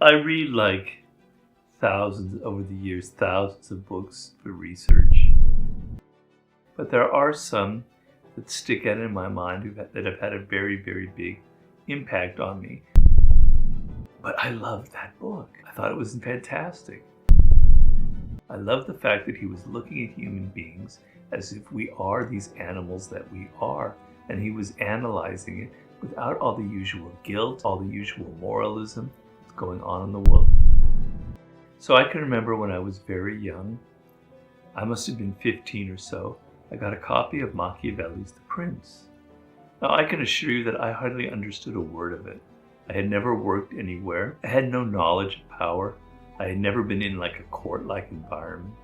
I read like thousands over the years, thousands of books for research. But there are some that stick out in my mind that have had a very, very big impact on me. But I loved that book. I thought it was fantastic. I love the fact that he was looking at human beings as if we are these animals that we are, and he was analyzing it without all the usual guilt, all the usual moralism that's going on in the world. So I can remember when I was very young, I must have been 15 or so, I got a copy of Machiavelli's The Prince. Now I can assure you that I hardly understood a word of it. I had never worked anywhere. I had no knowledge of power. I had never been in like a court-like environment.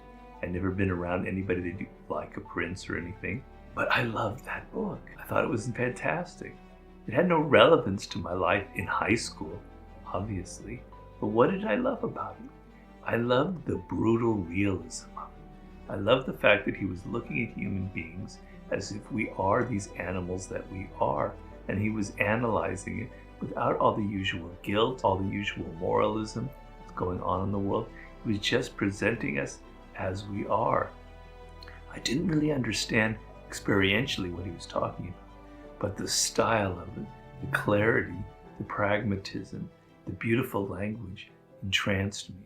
I'd never been around anybody that looked like a prince or anything. But I loved that book. I thought it was fantastic. It had no relevance to my life in high school, obviously. But what did I love about it? I loved the brutal realism of it. I loved the fact that he was looking at human beings as if we are these animals that we are, and he was analyzing it without all the usual guilt, all the usual moralism that's going on in the world. He was just presenting us as we are. I didn't really understand experientially what he was talking about, but the style of it, the clarity, the pragmatism, the beautiful language entranced me.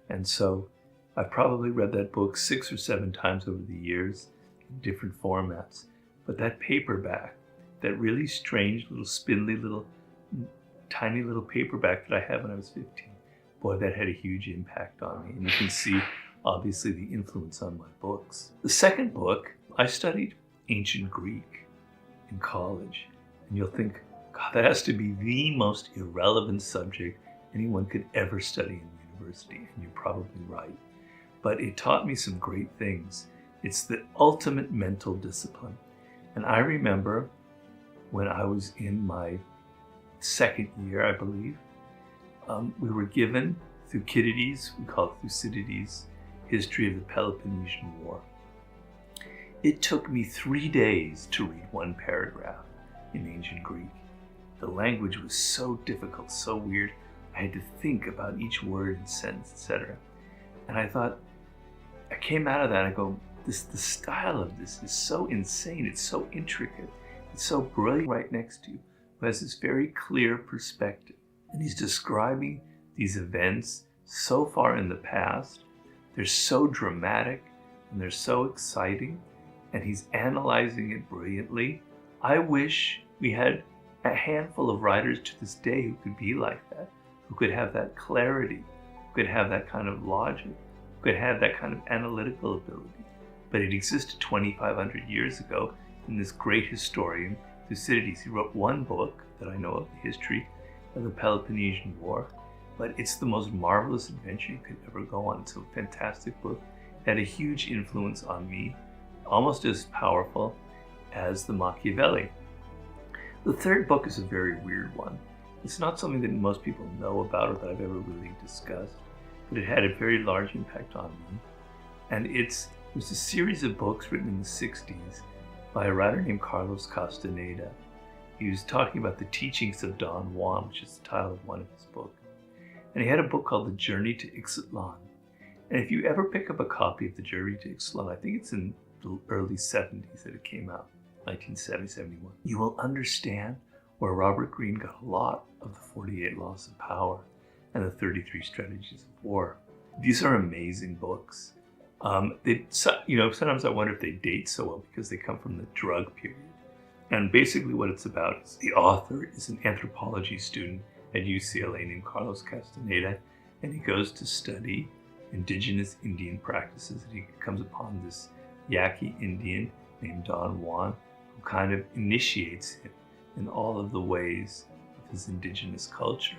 And so I've probably read that book 6 or 7 times over the years in different formats. But that paperback, that really strange little spindly little tiny little paperback that I had when I was 15, boy, that had a huge impact on me. And you can see obviously the influence on my books. The second book, I studied ancient Greek in college. And you'll think, God, that has to be the most irrelevant subject anyone could ever study in university. And you're probably right. But it taught me some great things. It's the ultimate mental discipline. And I remember when I was in my second year, I believe, we were given Thucydides, we call it Thucydides, History of the Peloponnesian War. It took me 3 days to read one paragraph in ancient Greek. The language was so difficult, so weird. I had to think about each word and sentence, etc. And I thought, I came out of that and I go, the style of this is so insane, it's so intricate, it's so brilliant right next to you, who has this very clear perspective. And he's describing these events so far in the past, they're so dramatic and they're so exciting, and he's analyzing it brilliantly. I wish we had a handful of writers to this day who could be like that, who could have that clarity, who could have that kind of logic, who could have that kind of analytical ability. But it existed 2,500 years ago, and this great historian, Thucydides, he wrote one book that I know of, the history of the Peloponnesian War, but it's the most marvelous adventure you could ever go on. It's a fantastic book. It had a huge influence on me, almost as powerful as the Machiavelli. The third book is a very weird one. It's not something that most people know about or that I've ever really discussed, but it had a very large impact on me. And it was a series of books written in the 60s by a writer named Carlos Castaneda. He was talking about the teachings of Don Juan, which is the title of one of his books. And he had a book called The Journey to Ixtlan. And if you ever pick up a copy of The Journey to Ixtlan, I think it's in the early 70s that it came out, 1970, 71, you will understand where Robert Greene got a lot of the 48 Laws of Power and the 33 Strategies of War. These are amazing books. Sometimes I wonder if they date so well because they come from the drug period. And basically what it's about is the author is an anthropology student at UCLA named Carlos Castaneda, and he goes to study indigenous Indian practices, and he comes upon this Yaqui Indian named Don Juan, who kind of initiates him in all of the ways of his indigenous culture.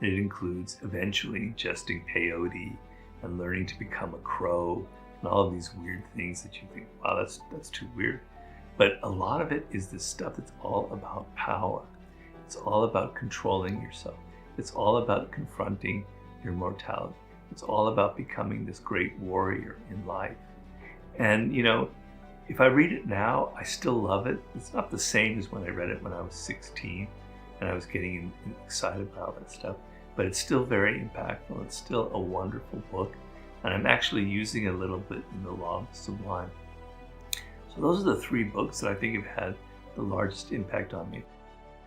And it includes eventually ingesting peyote and learning to become a crow, and all of these weird things that you think, wow, that's too weird. But a lot of it is this stuff that's all about power. It's all about controlling yourself. It's all about confronting your mortality. It's all about becoming this great warrior in life. And, if I read it now, I still love it. It's not the same as when I read it when I was 16 and I was getting excited about all that stuff. but it's still very impactful. It's still a wonderful book, and I'm actually using it a little bit in The Law of the Sublime. So those are the 3 books that I think have had the largest impact on me.